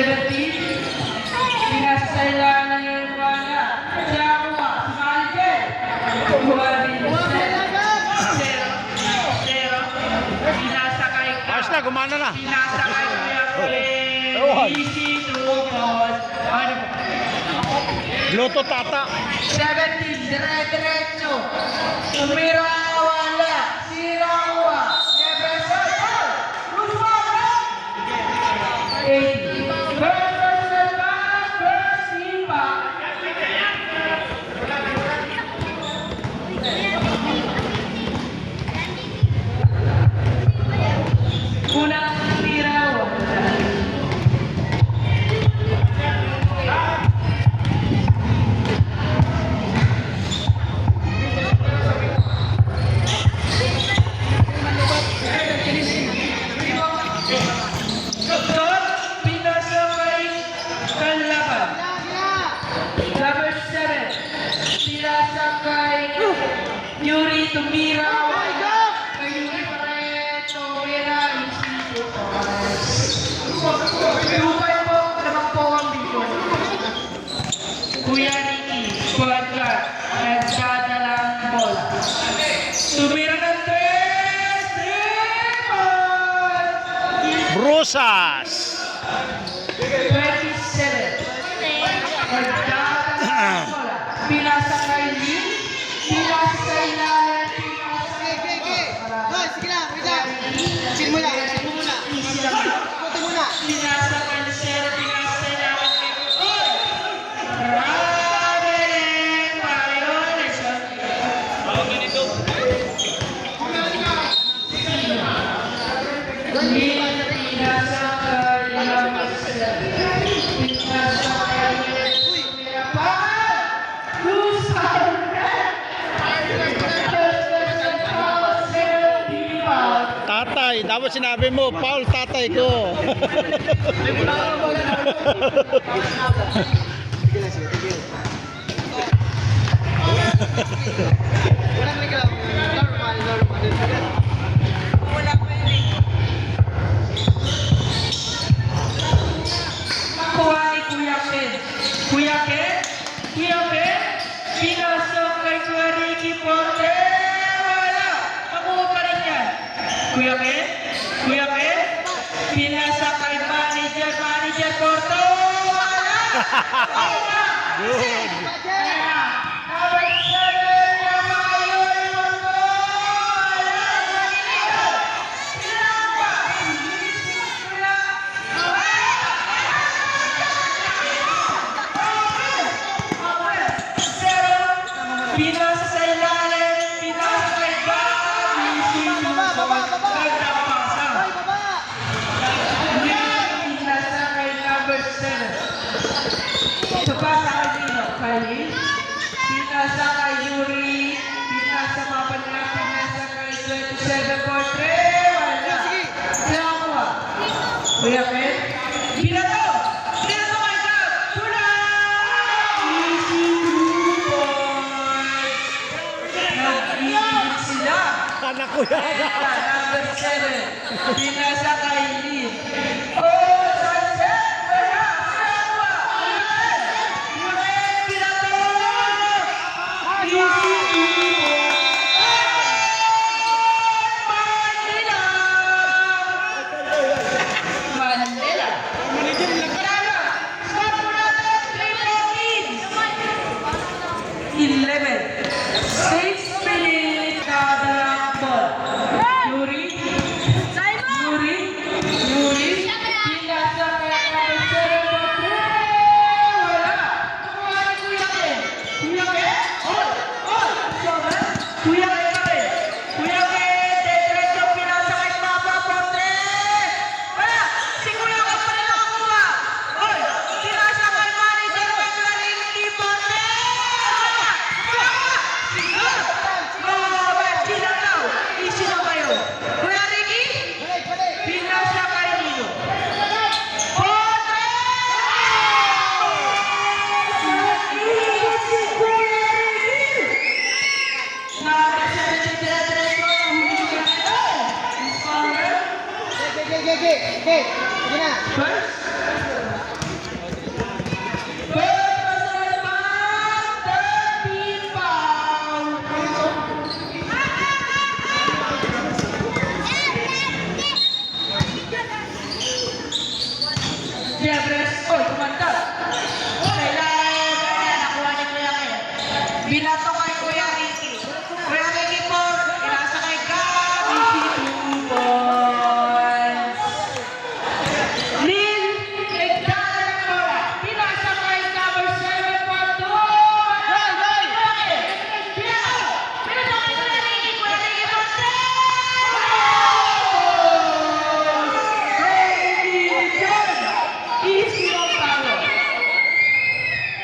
17. Pinasailan ng Irwana. Jawa. Smalger. Pinasakay ka. Ayos na, gumana na. Pinasakay ko Ewan. easy to pause. Ano po? Bluetooth tata. 17, dire-diretso. Tumira, wala. Sirawa. Never circle. Ruswara. 80. Versus back, versus impact. Unang tira, wala. Yuri tumira. Yuri Pareto, Mira, Isito. Lupay po, naman po ang dito. Kuya Niki, Squadron, nagdadala ng bola. Tumira ng 3 Brusas. 27. Nagdadala ng bola. Pinasa kay Lee. Pinasa kay Lala. Sige lang, wait lang. Chill mo lang, chill mo muna. Puti muna. Pinasa kay Lucero. Pinasa kay Lala. Raven, violation. Pinasa kay Lala. Pinasa kay Tatay, dapat sinabi mo, Paul, tatay ko. Sige lang, sige. Thank you. Walang regalo. Normal. Nakuha ni Kuya Ken. Kuya Ken? Kuya Ken? Pinasok kay Kuya Ricky Porte. Wala. Nakuha pa rin yan. Kuya Ken? Kuya Ken? Pinasok kay Manager Porto. Wala. Wala. Good. Wala. Number 7, Yamayo Porto. Wala. Pinasa sa ilalim, pinasa kay Bob, Baba. nagpapasa. Hoy, baba. Pinasa kay number 7. Ito pa sa kanino, kay pinasa kay Yuri, pinasa mapanila, pinasa kay 27 for 3, wala. Nakuha. Kuya Ken, binato kay Bob, tula! Easy 2 points. Nag-iinit sila. Anak ko yan. Number 7. Pinasa kay Lee. Oh, sunset! Wala! Sinawa! Yuri! Pinato! Easy 2 Manila! Manila! Manila! Stop mo natin! 11. 6 minutes kada ball. Yuri. Yuri. kumanda. Sa ilalim, ayan, nakuha ni Kuya Ken. Binato kay Kuya Ricky. Kuya Ricky po, pinasa kay Gab, easy 2 points. Lil, nagdala ng bola. Pinasa kay number 7 for 2.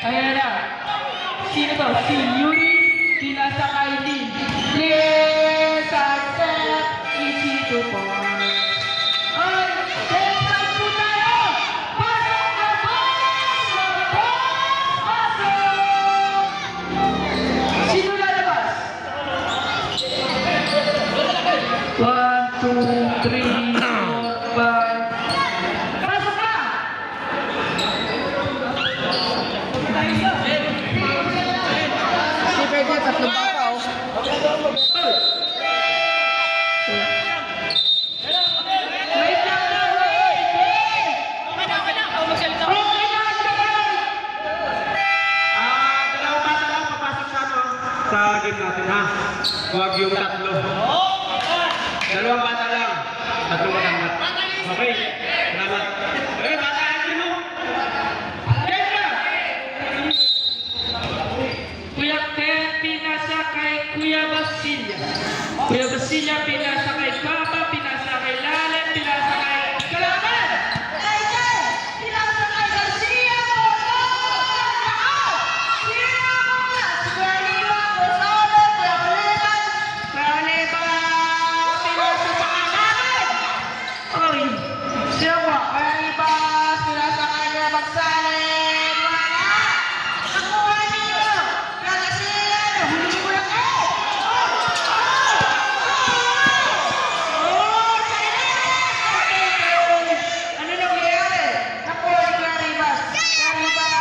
Ayan na. Sino to? Si Yuri. Pinasa kay Lin. Lin! Sunset! Easy 2 points. Ay! Desal po tayo! Pasok na boss! Pasok! Sino lalabas? 1, 2, 3, 4, 5. Pasok na! Si Freddy, tatlong baka oh. Wait lang na, wait! Okay na, Dalawang bata lang papasok sa game natin ha. Huwag yung tatlo. Dalawang bata lang. Tatlong matanggat. Okay. Salamat. Okay, bata natin mo. Kuya Ken, pinasa kay Kuya Basilia. Kuya Basilia, pinasa kay Papa, pinasa kay Lalet, pinasa kay Kalaman! Pinasa kay Garcia, Bono! Sino muna? Si Kuya Liba, Gonzales, Kuya Baliban, pinasa sa kanamin! Oy, sino ba? Kuya Liba, pinasa kay Kuya Gonzales, wala! Nakuha niyo! Garcia, nahuli ko lang eh! Ano nangyayari? Nakuha ni Kuya Ribas. Kuya Ribas!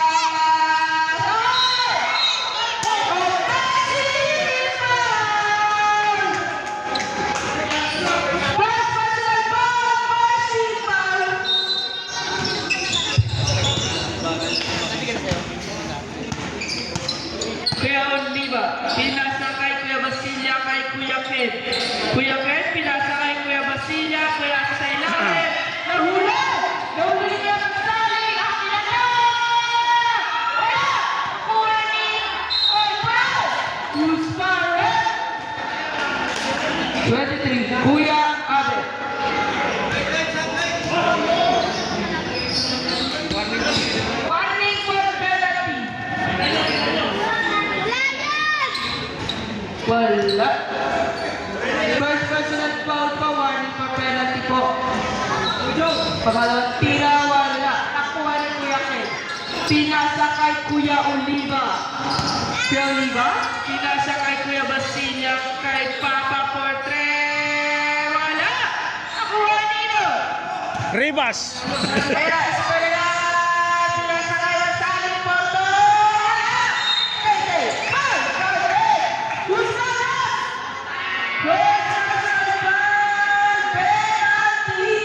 Kuya Oliva, pinasa kay Kuya Basilia, kay Kuya Ken. Kuya Ken, pinasa kay Kuya Basilia, Kuya sa ilalim. Nahuli! Nahuli niya ang saling! Akin na na! Wala! Kuha ni Olpal! Who's fired? 23, Kuya Abe. Warning for penalty. Wala. First personal foul pa, warning for penalty po. Pangalawang tira, wala. Nakuha ni Kuya Ken. Pinasa kay Kuya Oliva. Kuya Oliva, pinasa kay Kuya Basilia, kay Papa Portre. Wala. Nakuha nino. Ribas. Kaya, Eskwela, pinasa kay Gonzales Porto. Wala. Hey, hey, hey, who's that? First personal foul, penalty.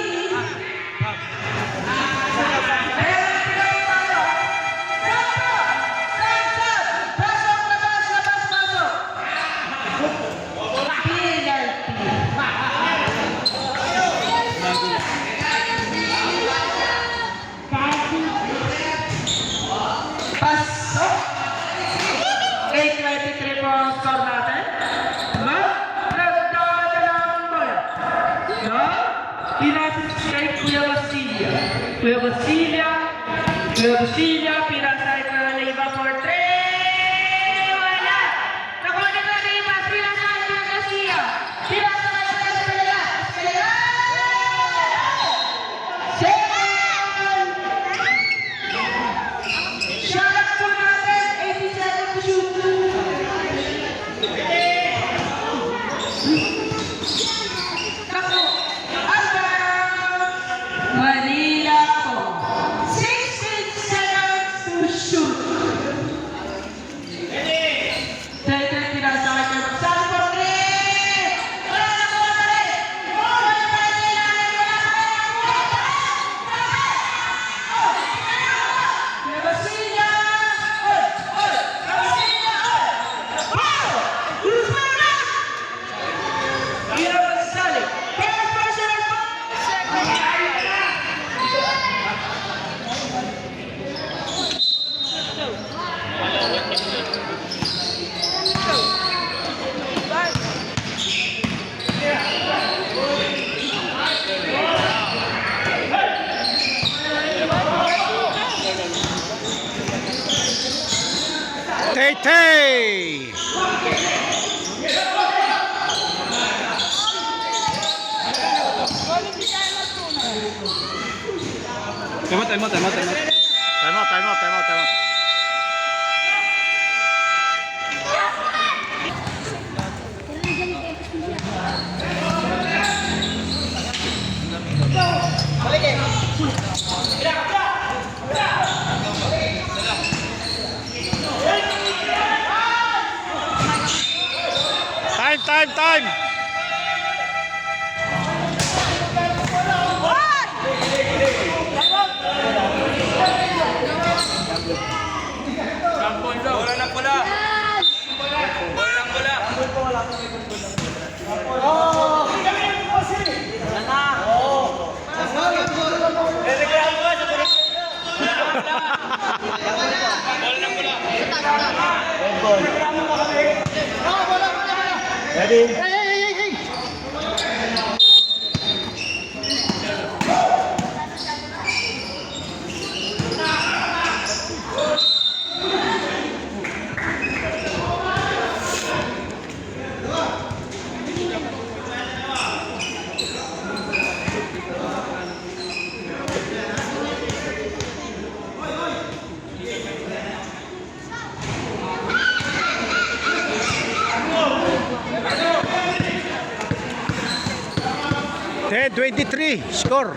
Pasok! 8-23 po ang score natin. No? Nagdadala ang bola. No? Pinasis kay Kuya Basilia. Kuya Basilia, pinasa kay Kuya Leiva for 3. Wala! Nakuha ni Kuya Leiva, pinasa kay Kuya Garcia. Pinasa kay Kuya Eskwela. Eskwela! Second! Shot po natin, 87 to shoot. Naku, about Manila po. 16 seconds to Leyte! Time out. Time out. Time! Ten 23 score.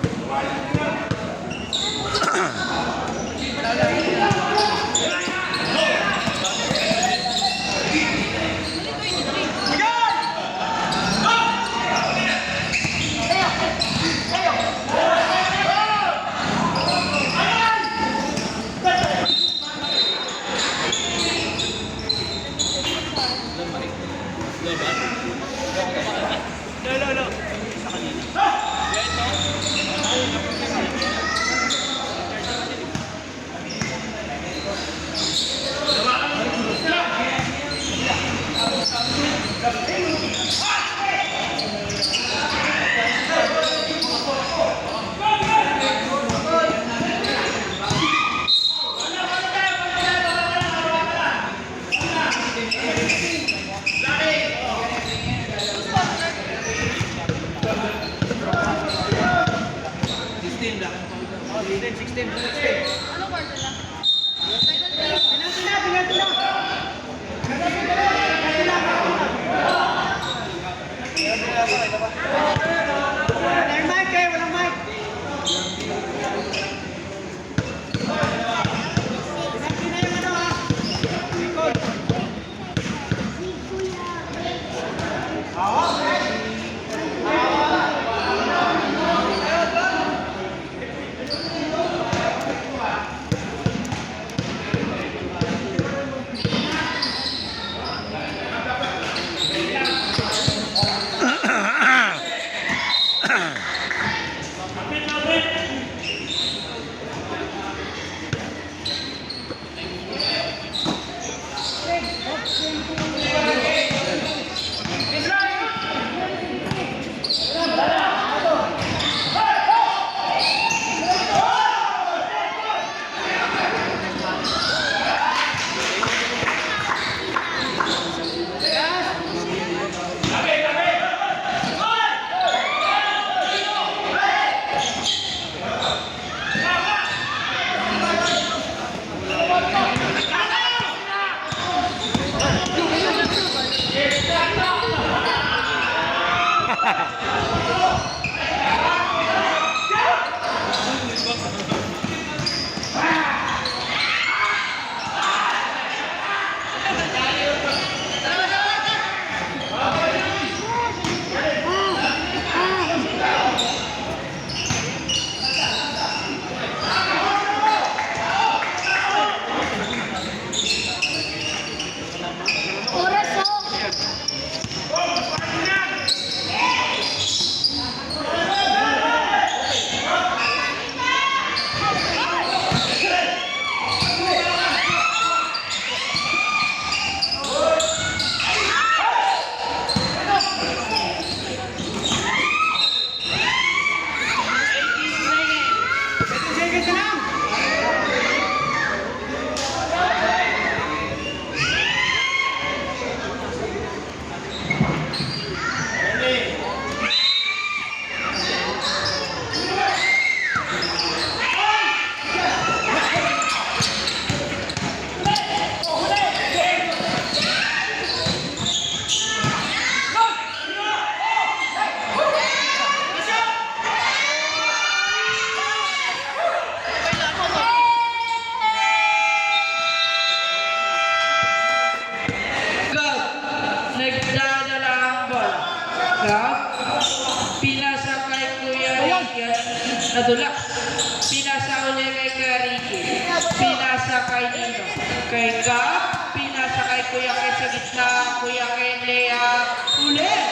Kay Gab, pinasa kay Kuya Ken sa gitna, Kuya Ken layup, ulit.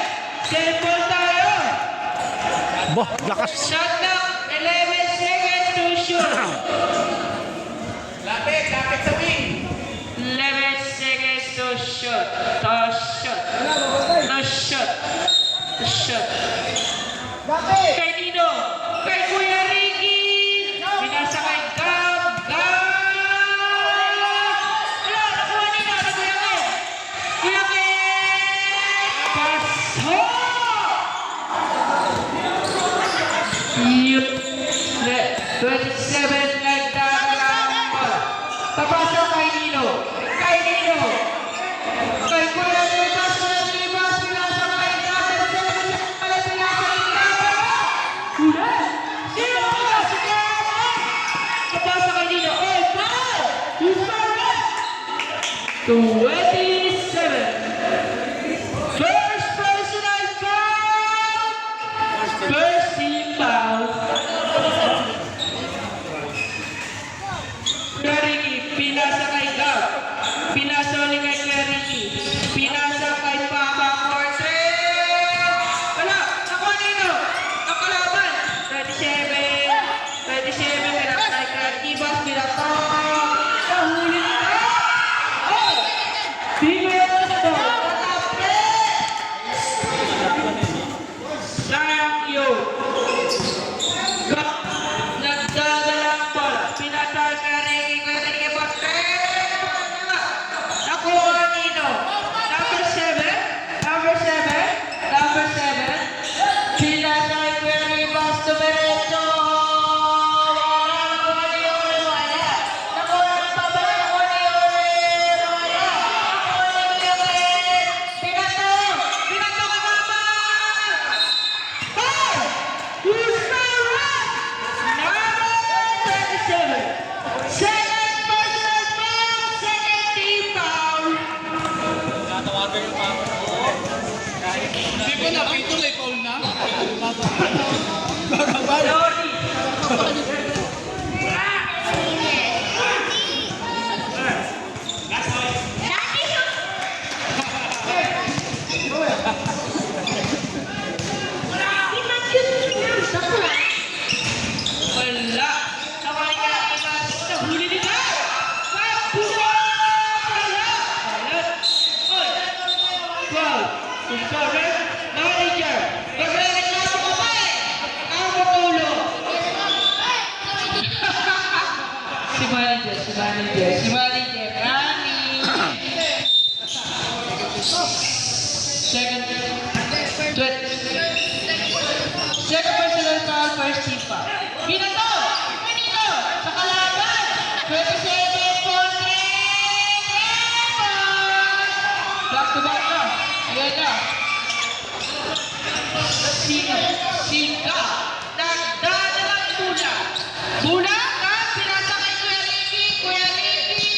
Simple tayo. Bah, lakas. Shot na, 11 seconds to shoot. Lapit sa wing. 11 seconds to shoot. To shoot. To shoot. To shoot. Lapit. Kay Nino, kay Kuya Ricky, pinasa kay Gab, wala, nakuha Nino, na Kuya Ken. Kuya Ken, pasok! Yup. 27, nagdadalang bola. Papasok kay Nino, kay Nino, kay Kuya Lucas, Kuya Rivas, pinasa kay Gab, pinasa kay Gab. Udah, sino ba si Gab? Papasok kay Nino, oh, foul! Who's foul? 27. First personal foul! First team foul. Kuya Ricky, pinasa kay Gab. Pinasa ulit kay Kuya Ricky. Pinasa kay Papa Cortez. Wala, nakuha Nino. Nakalaban. 27. 27, pinasa kay Kuya Ibas, pinasa. Nahuli nila. Oh! Tingnan ito. Tatape. Sayang yun. Gab, nagdadalang bola. Pinasa kay Ricky, Kuya Ricky, nakuha Nino. Number 7. Number 7. Number 7. Pinasa kay Kuya Rivas, dumiretso. Wala, nakuha ni Yuri, wala. Nakuha ni Papa, nakuha ni Yuri, wala. Nakuha ni Kuya Ken. Pinato. Pinato kay Papa. Foul! Who's foul? Number 27. Second personal foul, second team foul. Hindi ko na, pito may foul na. Lodi. Wala. Nakawin ka lang iba. Nahuli nila. Wala. Oy. Wow. Sorry. Manager. Magreklamo ko pa eh. Ako tulo. Si manager. Rani. Second personal foul, first team foul. Binato! Nino! Sa kalaban! 27 Ponte! Back to back na. Ayan na. Sika. Nagdadalang Bula. Bula ka. Pinasa kay Kuya Ricky. Kuya Ricky.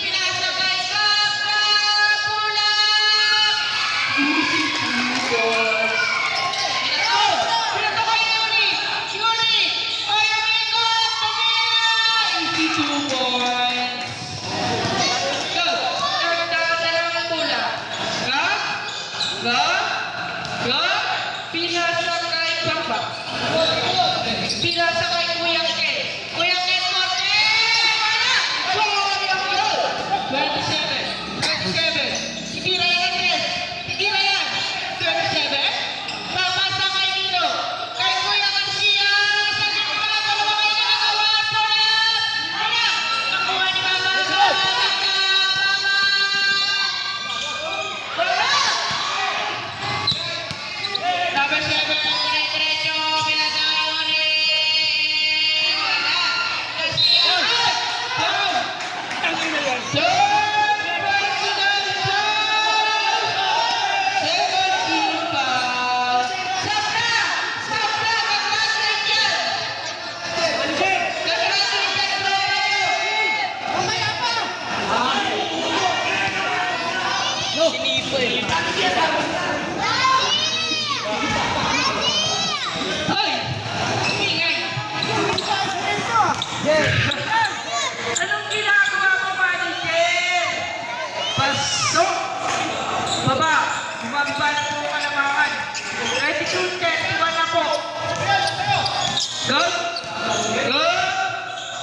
Pinasa kay Kaka. Bula. Pinato kay Yuri. Yuri. Ay, umikot. Tumira. Easy 2 points. Go. Nagdadalang Bula. Go. Pinasa kay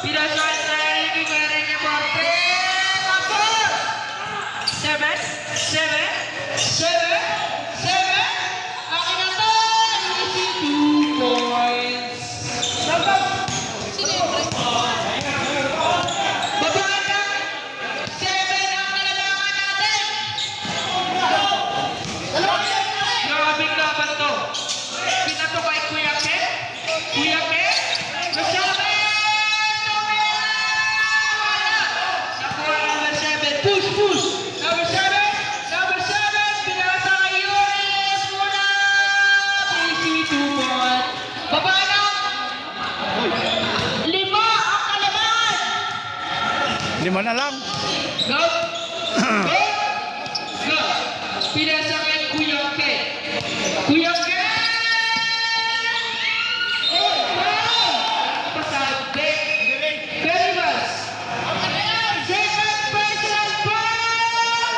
Pinasok kay Ricky Kuya Ricky for 3. Kapos! 7. Akin na to! Easy 2 points. Babae ka! 7 ang kailangan natin! Grabing laban to. Pinato kay Kuya Ken. Kuya Ken. Nasabi! Wala! Nakuha number 7. Push! Number 7. Pinasa kay Yoris. Muna! Easy 2 point. Babae na! 5 ang kalaban! 5 na lang. Go! Pinasa kay Kuya Ken. Kuya Ken! Oh, wow! Pasabi. Very much. Second personal foul!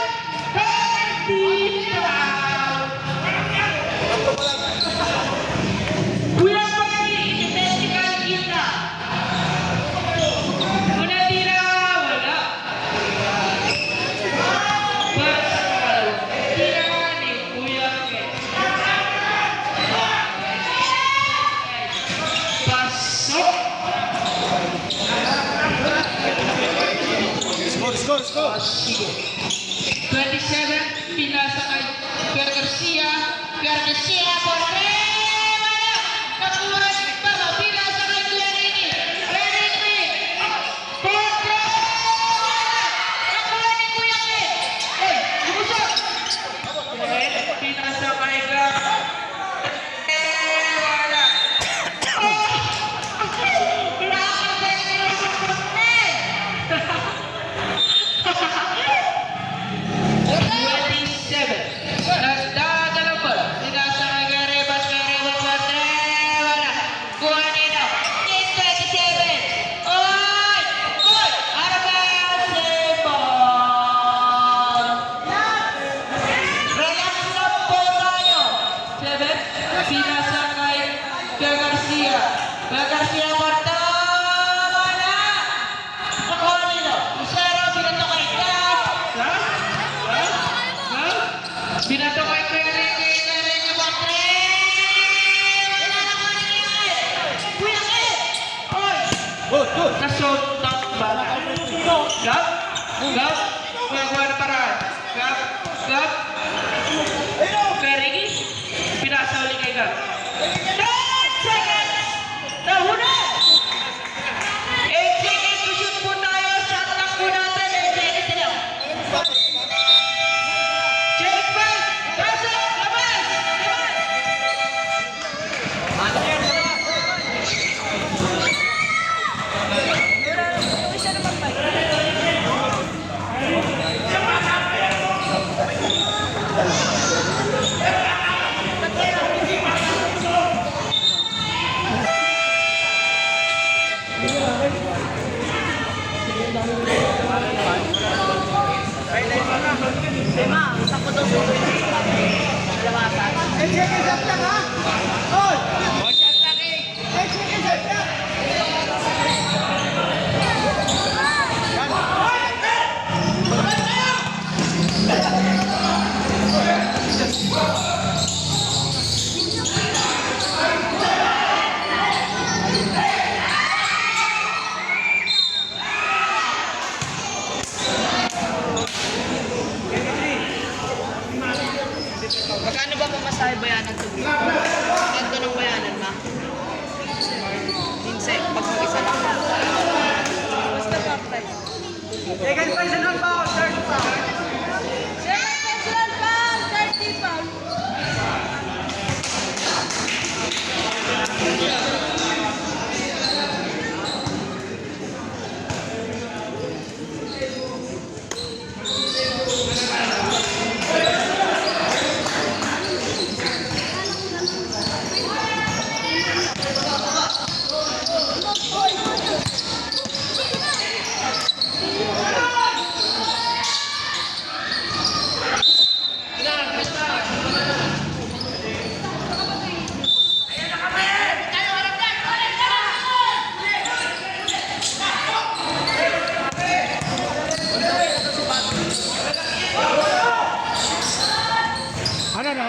Penalty foul! Kuya Ken, identical kita. Una tira, wala. Personal. Tira ni Kuya Ken. Pasok. Score. 27, pinasa kay Pierre Garcia por 3, wala! Nakuha pa ba? Pinasa kay Kuya Ricky por 3, wala! Nakuha ni Kuya Ken. Lumusok! Pinasa kay Gab. Wala! Pinasa kay Garcia Porta, wala! Nakuha nila. Isero, binato kay Gab. Binato kay Kuya Ricky for 3. Wala na ko Kuya Ken. Oy! Nasuntok ba? Gab? Kuha na paraan. Gab? Kuya Ricky? Pinasa ulit kay Gab. 10 seconds! Nahuna! 8 seconds to shoot po tayo. Shot lang po natin. 8 seconds na lang. Check back! Pasok! Labas!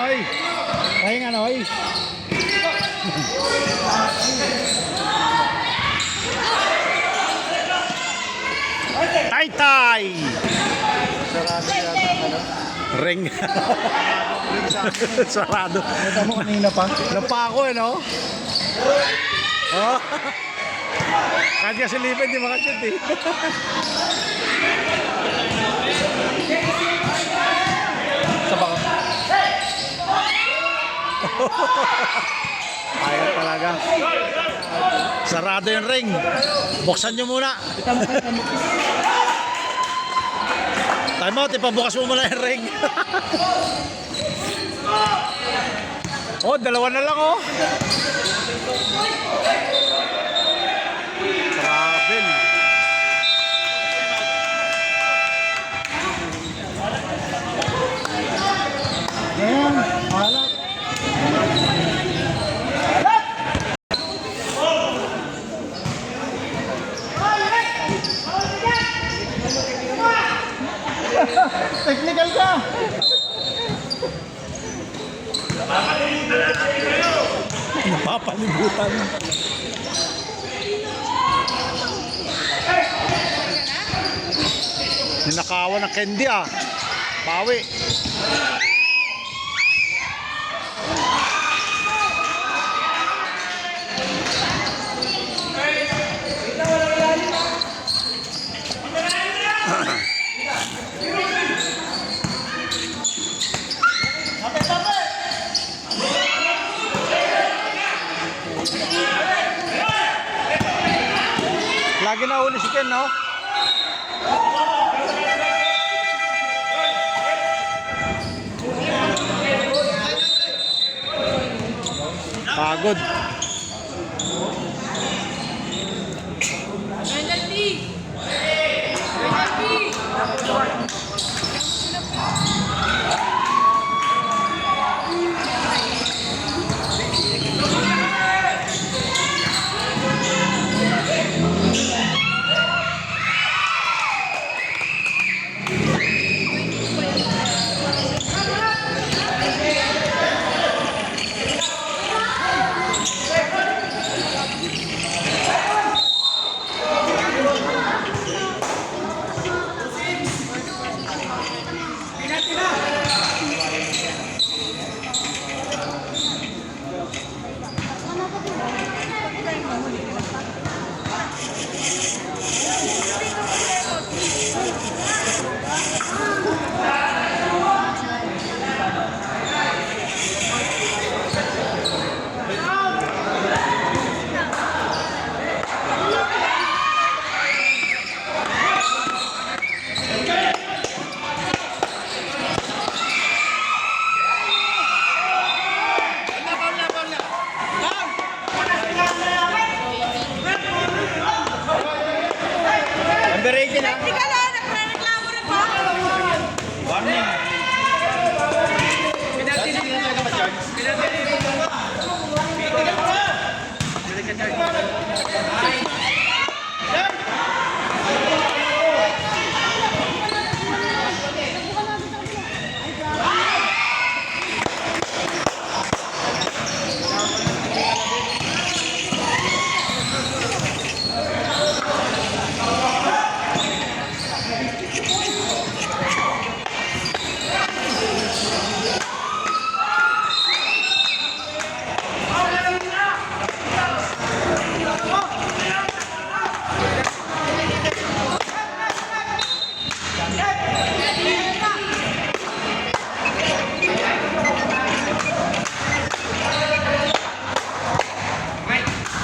Noy. Pahinga, Noy. Tay-tay! Ring. Sarado. Ito mo kanina pa. Napako eh, no? Oh. Kahit ka silipin, di makashoot eh. Sa baka. Ayaw talaga. Sarado yung ring. Buksan nyo muna. Time out, ipabukas mo muna yung ring. Oh, dalawa na lang oh. Grabe. Ayan, alat. Technical ka! Napapalibutan. Ninakawan ng candy ah. Bawi. Lagi na uli si Ken, no? Pagod.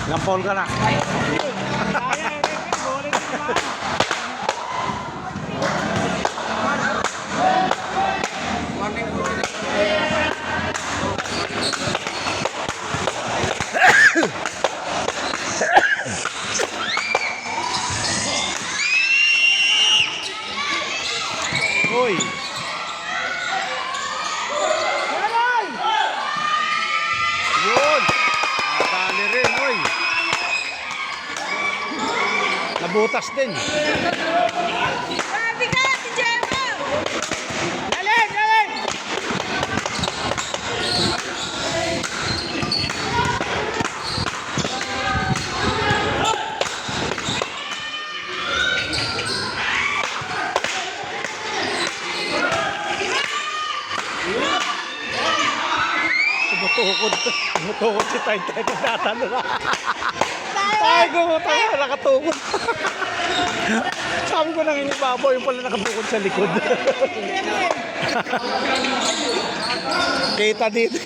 Nampol ka na. Uy. Yun. Nadali rin, uy. Nabutas din. Grabe ka, si Gemma! Galing, galing! Tumutukod. Tumutukod si Tay Tay. Pagtatalo na. Tay, gumutay. Nakatukod. Sabi ko nang inibabaw. Yung pala nakatukod sa likod. Kita dito.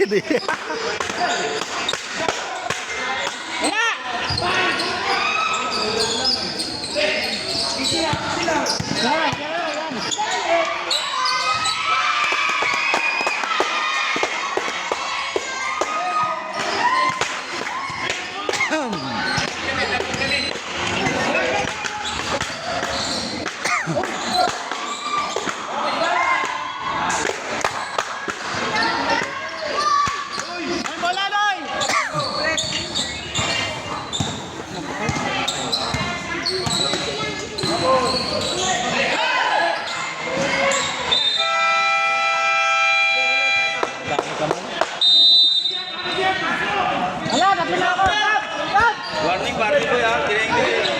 Warning ko ya. Direng-direng.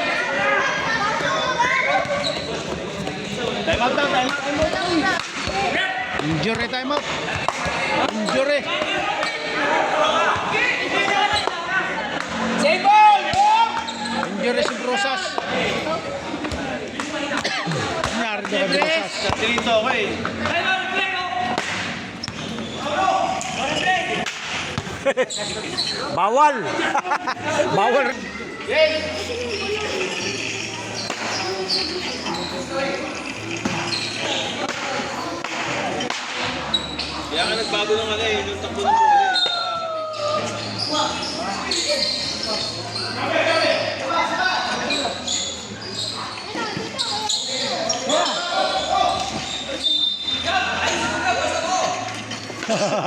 Time out daw, time out. Injury time out. Injury. Injury si Brosas. Nangyari na kay Brosas. Dito ako eh. Bawal. Bawal. Kaya ka nagbago ng ano eh, yung takbo ng bola eh.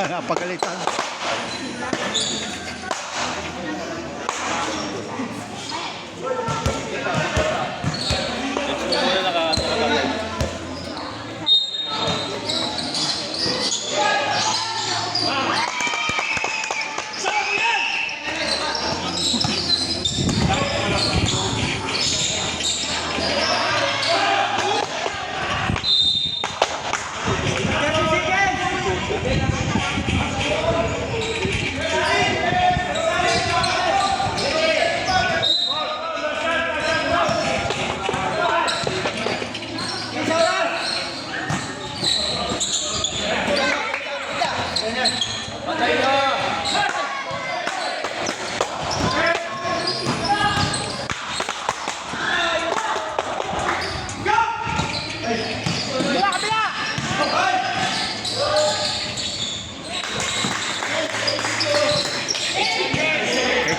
Napagalitan.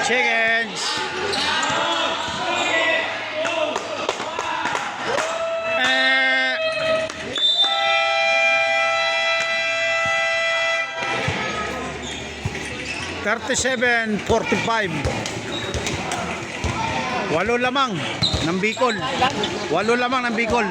Chickens. 37-45. Walo lamang ng Bicol. Walo lamang ng Bicol.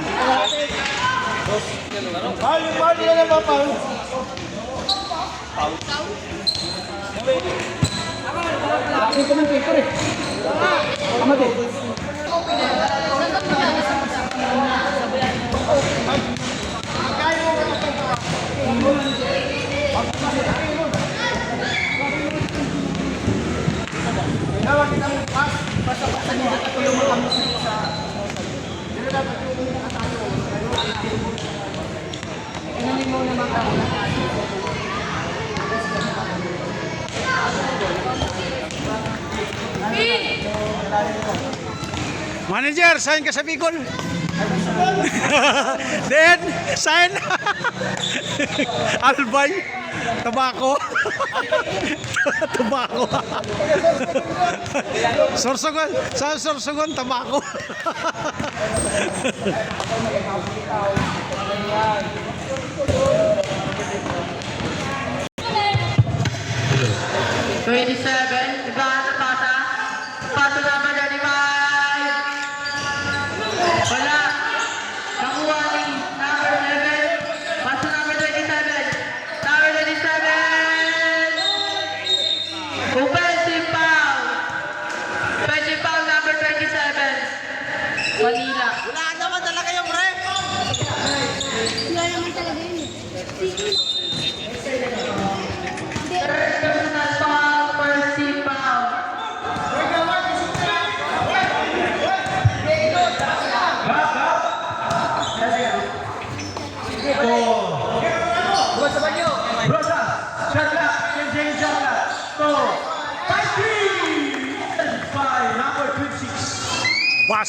Manager, sign ka sa Bicol. Then, sign. Albay. Tabako. Tabako. Sorsogon. Sa Sorsogon, tabako. Paso number 35. Wala. Nakuha ni number 7. Paso number 27. Number 27. Offensive foul. Offensive foul number 27. Manila. Wala naman talaga yung ref. Wala naman talaga yun. Personal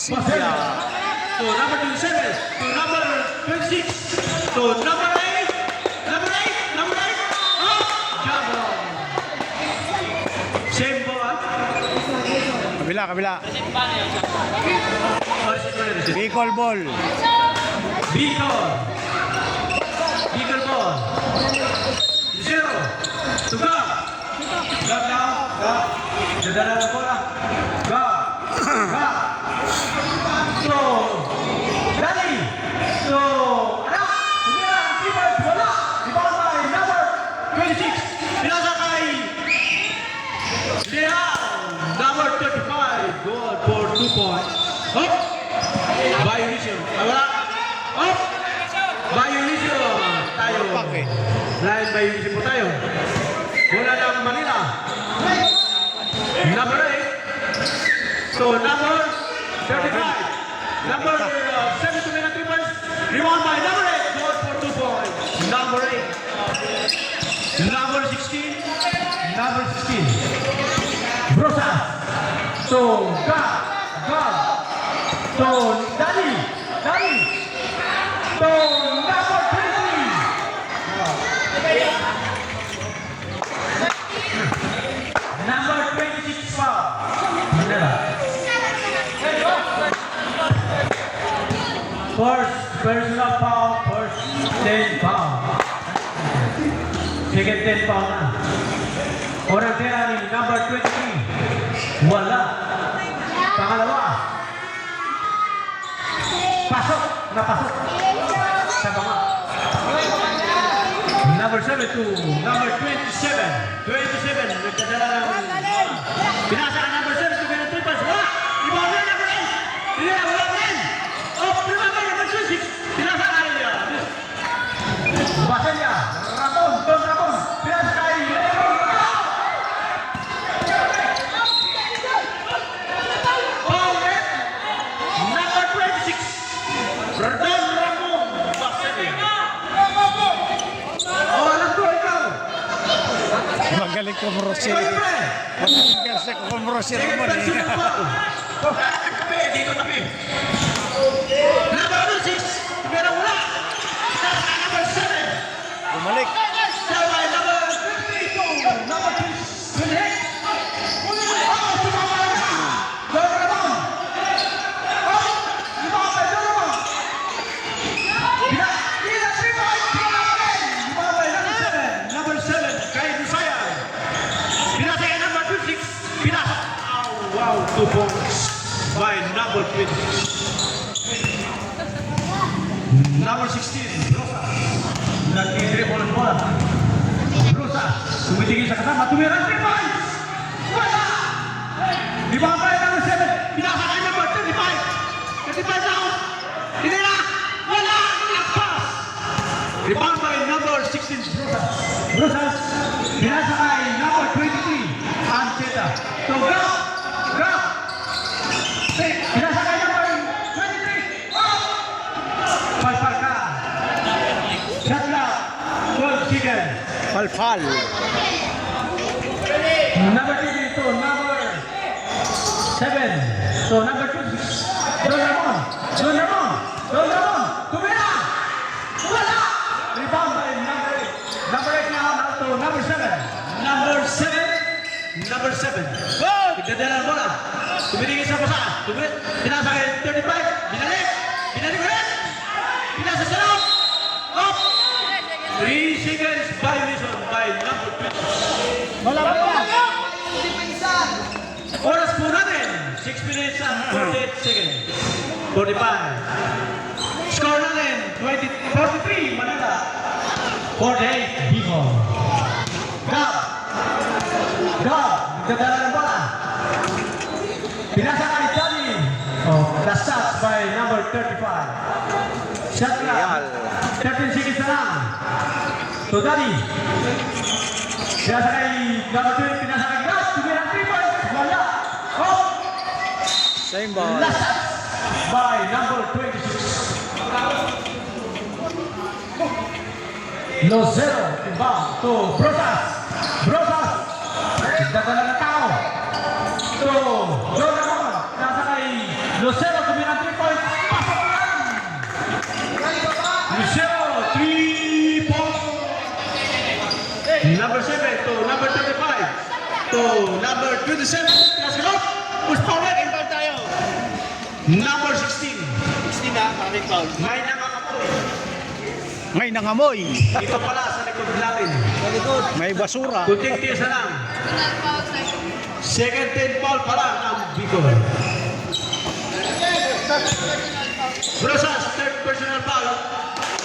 Casilla. To number 27, to number 26, to number 8, number 8, number 8, up, jumbo. Same ball. Kabila, kabila. Receive. Bicol ball. Bicol. Bicol ball. 0. To go. Go now. Go. Dadala na bola. Go. Go. So. Dali. So. Ano? Tumira. Tipos. Wala. Ibang by number 26. Pinasa kay Leal. Number 35. Goal for 2 points. Up. Violation. Wala. Up. Violation. Tayo. Okay. Line violation po tayo. Bola ng Manila. Number 8. So number 35. Number 7 to make a 3 points. Rebound by number 8. Goal for 2 points. Number 8. Number 16. Number 16. Brosa. So Ga. So Dali. So number 23. Number 26 foul. Manila. First personal foul, first 10 foul. Second 10 foul na. Orang tira ni number 23. Wala. Pangalawa. Pasok. Napasok. Sa banga. Number 7 to number 27. 27. Nagkadala ng pinasa ka number 7 to ganun 3 points. Wala! Ibang na number 8. Hindi na, wala rin. Oh, pinasa ka number 26. Pinasa ka rin niya. Basa niya. Don Ramon. Pinasa ka rin niya. Oh, yeah. Number 26. Don Ramon. Basa niya. Oh, alam ko ikaw. Magaling ko Rosel. Magaling ko Rosel mo Second eh. personal foul. Tabi, dito tabi. Number 26. Pero wala. Number 7. Bumalik. Sabay number 52. Number 28. Oh, sumama na. Don Ramon. Oh, sumama pa, Don Ramon. Bila 3 points. Sumama pa, number 7. Kay Busayan. Pinasa kay number 26. Pinasa. Oh, wow, 2 points by number 26. Number 16, Rosa. Nag-dribble ng bola. Rosa, tumitingin sa kasama, tumira 3 points! Wala! Di ba ang number 7? Pinasa kay number 35! 35 down! Hindi na! Wala! Nagpas! Rebound by number 16, Rosa. Rosa, pinasa kay number 23, Ancheta. So, grab! Grab! Pinasa kay number 23! Oh! Palpal ka! Shot clock! 12 seconds! Palpal. Number 3 to number 7. So number 2. Don Ramon. Tumira. Wala. Rebound by number 8. Number 8 now to number 7. Number 7. Go! Tigdadala ang bola. Tumitingin sa basa. Pinasa kay 35. Binalik ulit. Pinasa sa loob. Up. 3 seconds violation by number 2. Wala pa. Oras po natin, 6 minutes and 48 seconds. 45. Score natin, 43 Manila. 48 Bicol. Gab. Nagdadala ng bola. Pinasa kay Johnny. Oh, the shots by number 35. Shot clock. 13 seconds na lang. So, Daddy. Pinasa kay number 2, pinasa kay Gas. Tumira 3 points. Wala. Oh! Same ball. Last shot by number 26. Lozero, inbound to Brosas. Dagdagan ng tao. To Don Ramon. Nasa kay Lozero, 27. Pinasagot. Push forward. Inbound tayo. Number 16. 16 na, maraming foul. May nakakapoy. May nangamoy. Dito pala sa likod natin. Sa likod. May basura. Kunting tisa lang. Second 10 foul pala ng Bicol. Rosas, third personal foul.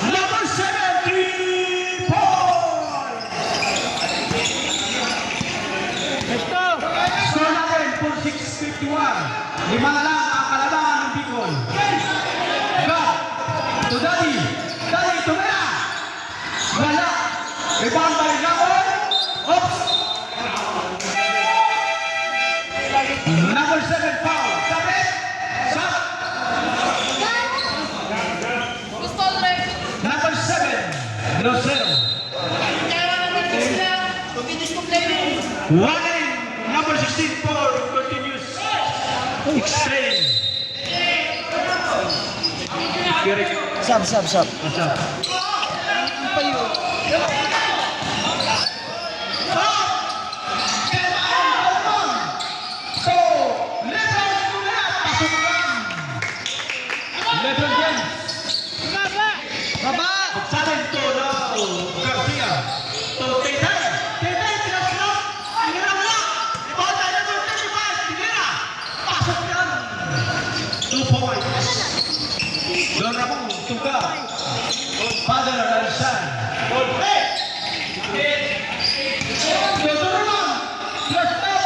Number 7, 3 point! Let's go. Score natin, 46-51. Lima na lang ang kalabangan ng Bicol. Go! To Daddy. Daddy, tumaya! Wala! Rebound by number. Oops! Number 7 foul. Sabi! Shot! Number 7. Grosero. One in. Number 16 for continuous exchange. Derek. Sub. What's up? Ano pa yun? So, Lebron muna. Pasok lang. Lebron James. Baba. Magsalin to na Garcia. To Tetay. Tetay, pinasunod. Tinira mo na. Ibaw tayo na 35. Tinira. Pasok yan. 2 points. Doon na mong tuga. Father and son. Doon lang. First stop.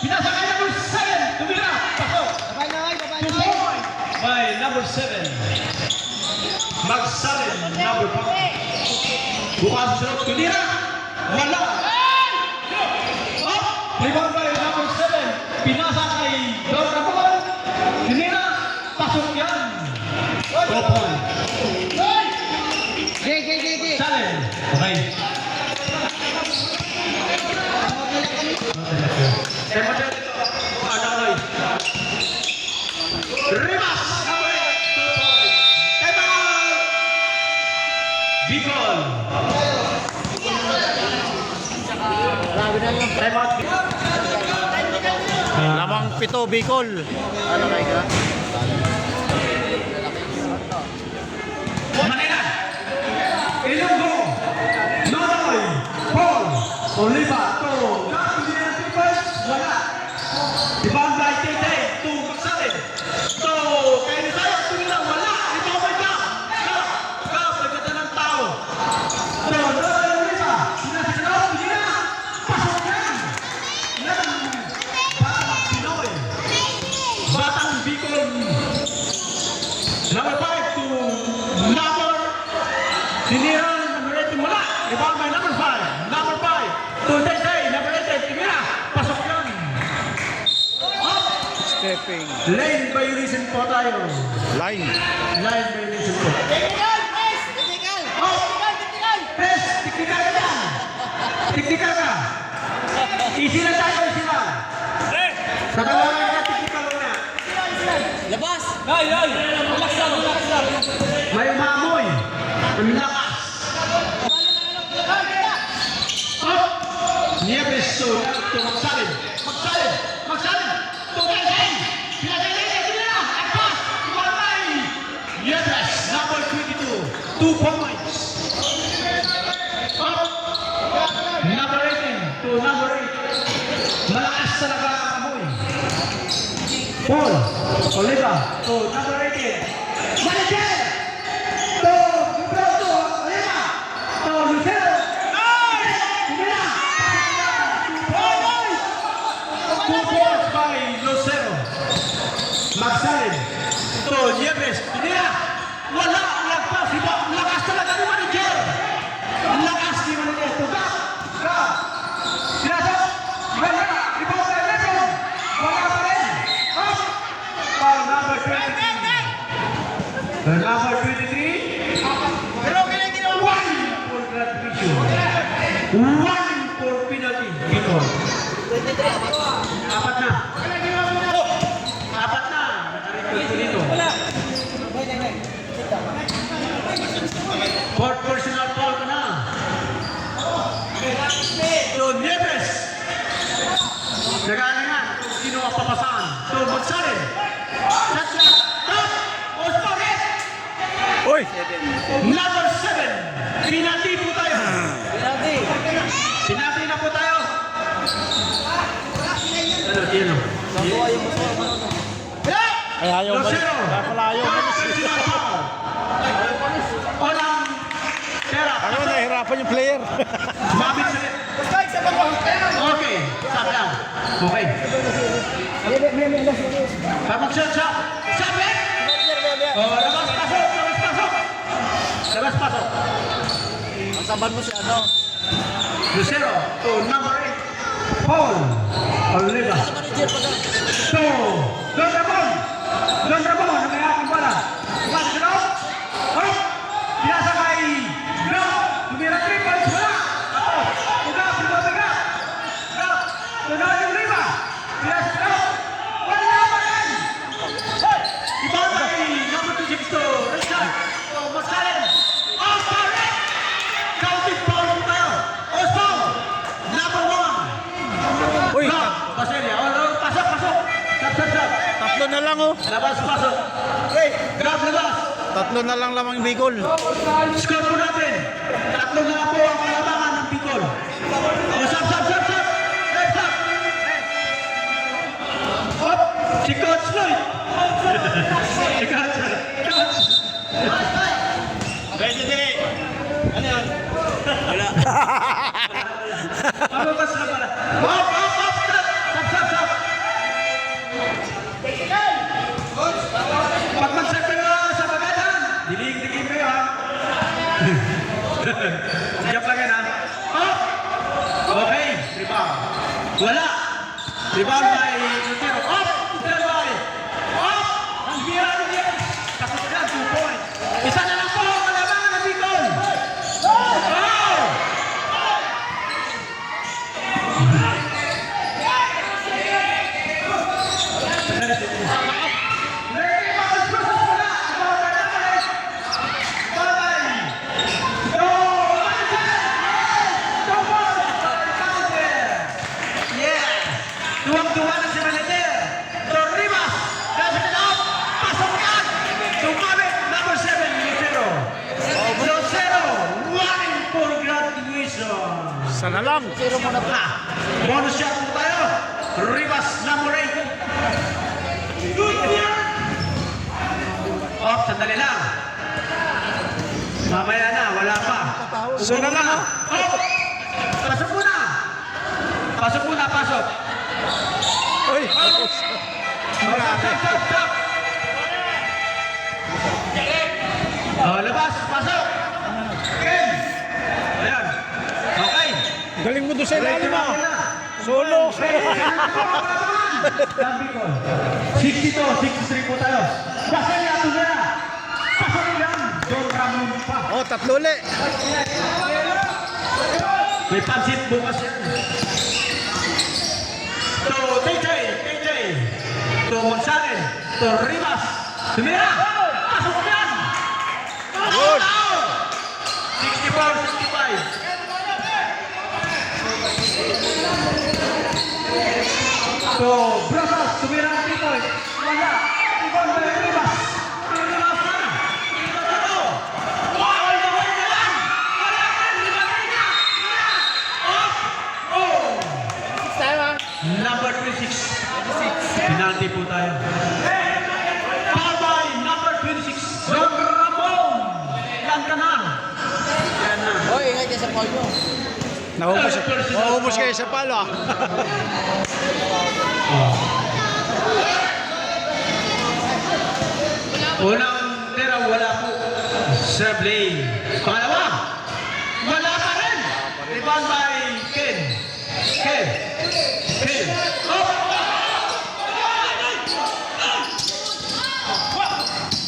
Pinasakay number 7. Tumira. Pasok. Babay na. 2 points. By number 7. Magsalin, number 5. Bukas sunod, tinira. Wala. Up. Rebound by number 7. Pinasa kay Don Ramon. Tinira. Pasok yan. 2 points. Gay. Salin. Okay. Tema dyan ito. Ano na yun? Rimas. Number 8. 2 points. Tema. Bicol. Time out. Lamang 7 Bicol. Ano kayo ka? Manila. Ilonggo. Nonoy. Paul. Oliva. To. Hindi na first. Wala. Ibang by Tete. To. Magsalin. To. Kaya na tayo. Tumila. Wala. Ito ba ka? Ka. Pagkata ng tao. To. Nonoy. Oliva. Sinasagot. Hindi na. Pasok yan. Yan. Batang Pinoy. Batang Bicol. Number 5 to number. Tinira. Number 8 mula. Ibang by number 5. Number 5 to Tete. Number 8. Tinira. Pasok yan. Up. Stepping. Lane violation po tayo. Line. Line violation po. Press. Tiktikal ka yan. Tiktikal ka. Easy na tayo. Easy na. Sa kalangan ka. Tiktikal mo na. Labas. May umamoy. Ang lakas. Up. Nieves. So, ito. Magsalin. Tumayin. Pinagayin. Tinira. Agpas. Iwalay. Nieves. Number 22. 2 points. Up. Number 18 to number 8. Malakas talaga ang amoy. Paul. Oliva. To number 18. Manager. To Gilberto. Oliva. To Lucero. Tumira. 2 points by Lucero. Magsalin. To Nieves. Tumira. Wala ang lagpas. Ang lakas talaga ni manager. Ang lakas ni manager. To Ga. Pinasok. Wala. Rebound by Lebron. Wala pa rin. Up. Foul number 23. Number 23. One for gratification. One for penalty. Ito. Apat na. Nakarito dito. Fourth personal foul ka na. So, Nieves. Nagana nga. Papasan. To Gonzales. Shot shot. Top. Osparet. Uy! Number 7. Pinati po tayo. Pinati na po tayo. Ano, sino? Ay, ayaw ba? Rosero. Kaya pala ayaw ba? Walang pera. Ano, nahihirapan yung player. Mabit sa... Okay. Stop lang. Okay. Pag-shot shot. Sabi! Oh, labas pasok. Labas pasok. Labas pasok. Saban mo si ano? Lucero to number 8. Paul Oliva. To Don Ramon. Don Ramon. Namayakang pala. Mas Gino. Hop. Pinasa kay Gino. Tumira 3 points. Wala. Ako. Ugap. Ugap. Ugap. Tunod yung Riva. Pinasa Gino. Wala pa rin. Iba kay number 26 to Richard. To Masalen. Oh, sorry. Counting foul po tayo. Ospo. Number 1. Uy, Rock. Baselia. Oh, pasok, pasok. Shot. tatlo na lang oh. Labas, pasok. Grab, labas. Tatlo na lang lamang Bicol. Score po natin. 3 na po ang kalabangan ng Bicol. Oh, stop. Hey, stop. Hop. Si Coach Lloyd. Si Coach. Pwede din. Ano yan? Wala. Pababas na pala. Hop. Stop. Pag mag-set ka na sa bagatan, dilig-digin mo yun, ha? Joke lang yan, ha? Hop! Okay, rebound. Wala. Rebound by Lutero. Hop! Lutero by. Hop! Ang bira. Kapit yan, 2 points. Isa na lang po ang kalabangan ng Bicol. Oh! Tuwang-tuwa na si Manager. Torribas. Nasa loob. Pasok yan. Tumabit. Number 7, Lucero. Lucero. Running for graduation. Sana lang. Bonus shot po tayo. Rivas, number 8. Oh, sandali lang. Mamaya na, wala pa. Sana lang oh. Oh, pasok muna. Pasok. Uy! Stop. Oh, labas, pasok. Ken. Ayan. Okay. Galing mo doon sa ilalim ah. Solo. Sabi ko, 62, 63 po tayo. Baselia, Tumira. Pasok yan. Don Ramon pa. Oh, tatlo ulit. May pansit bukas yan. To TJ. To Gonzales. To Rivas. Tumira. Pasok yan. Good. 64-65. So, Brasas, tumira ang 3 points. Wala. Ibon ba yung Rivas? Rivas na. All the way na lang. Wala ka. Rivas na. Oh. Number 26. Penalty po tayo. Foul by number 26. Don Ramon. Yan ka na. Yan na. Hoy, ingay kayo sa call nyo. Naubos kayo sa palo ah. Unang tira, wala po. Serve lane. Pangalawa, wala pa rin. Rebound by Ken. Oh!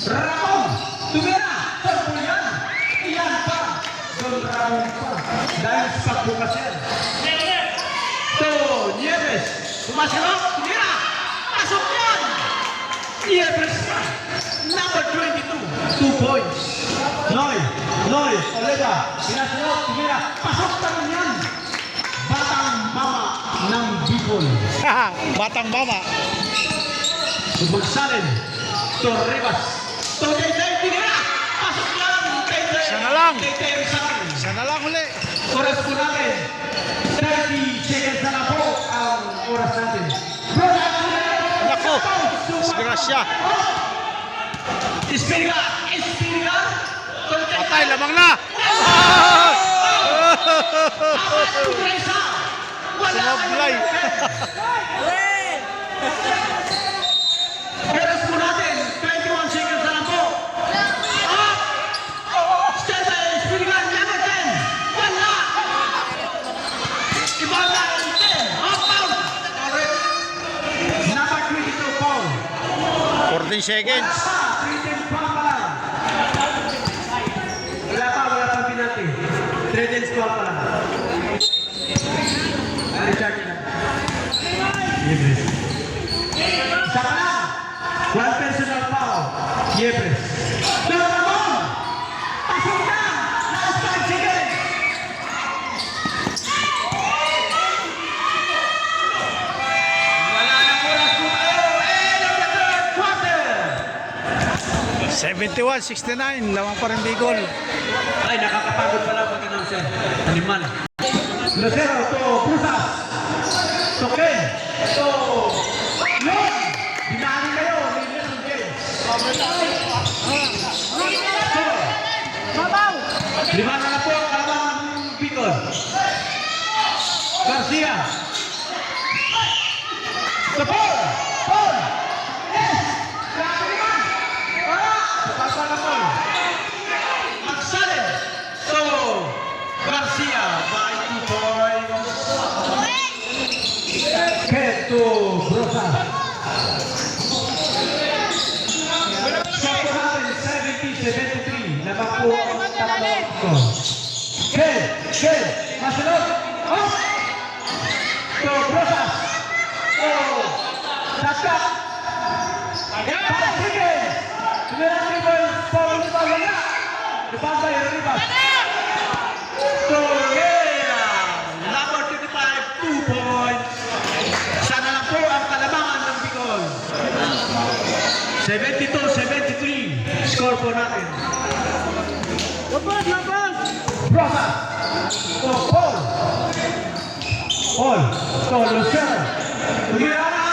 Ramon, tumira. Sarpo yan. Iyan pa. Don Ramon pa. Dahil sa bukas yan. To Nieves. Sumasilok. Tumira. Pasok yan. Nieves pa. Number 22. 2 points. Noy. Oliva. Pinasilok. Tumira. Pasok naman yan. Batang mama ng Bicol. Batang mama. Magsalin. To Rivas. To Taytay Pinira. Pasok lang. Taytay. Isa na lang. Taytay Rizal. Isa na lang uli. Oras po natin. 30 seconds na lang po ang oras natin. Nako. Disgrasya. Espiriga. Espiriga. Patay, lamang na. Sumablay. Oras po natin. 21 seconds na lang po. Up. Stand by. Espiriga. Number 10. Wala. Ibang na 10. Up out. Number 22 Paul. 14 seconds. 3 tenths pa lang. Wala pa pinati. 3 tenths pa lang. Recharge na. Yepres. Isa pa lang. 1 personal foul. Yepres. Number 1. Pasok na. Last 5 seconds. Wala na oras po tayo. End of the third quarter. 71-69. Lamang pa rin Bicol. Ay, nakakapagod pala pag-announcer. Animal. Lucero to Pusas. To Ken. To Lon. Binali kayo. Million of games. Mabaw! Lima na po ang kalamang Bicol. Garcia. To Paul. Paul. Yes. Grabe naman. Wala. Papa na Paul. Magsalin. To Garcia by 2 points. Keto Brosa. Score natin 70-73. Labang po ang tatlong ko. Ken. Masunod. Up. To Brosa. To Taska. 5 seconds. Tumilang Ribas. Paul Ribas. Wala. Ribas by Ribas. Torreira, number 25, 2 points. Sana lang po ang kalamangan ng Bicol. 72-73, score po natin. Labas! Brosa, to Paul. Paul, to Lucero. Tumira na.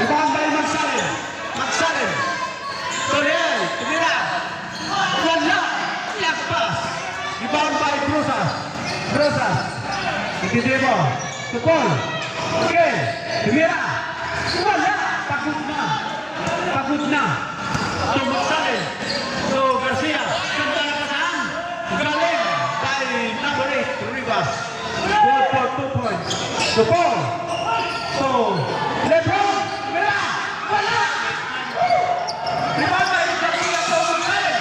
Rebound by Magsalin. Torreira, tumira. Wala. Last pass. Rebound by Brosas. Ikidemo. To Paul. Okay. Tumira. Wala. Pagod na. To Magsalin. To Garcia. Ganda na kasaan. Galing by number 8, Rivas. Goal for 2 points. To Paul. To Lebron. Tumira. Wala. Rebound by Garcia. To Magsalin.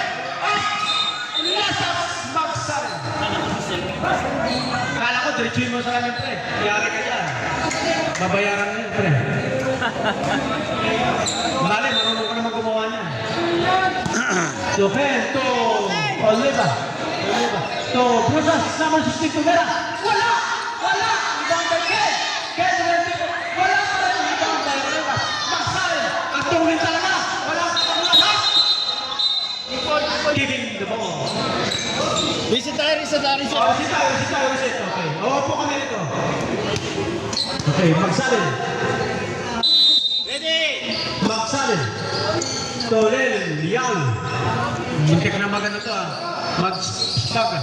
Magsalin. Kala ko, diretsuhin mo sa amin, pre. Yari ka dyan. Babayaran mo yun, pre. Mali, marunong ka naman gumawa niya. So, Ken, to Oliva. To Brusas, number 16, Tumera. Wala! Rebound by Ken. Ken, wala pa rin. Rebound by Oliva. Magsalin. Katulin talaga. Wala. Giving the ball. Visit tayo. Oh, visit. Okay. Opo kami nito. Okay, Magsalin. Ready! Magsalin. Tolel, Liang. Hindi ka na magano to ah. Mag-stop.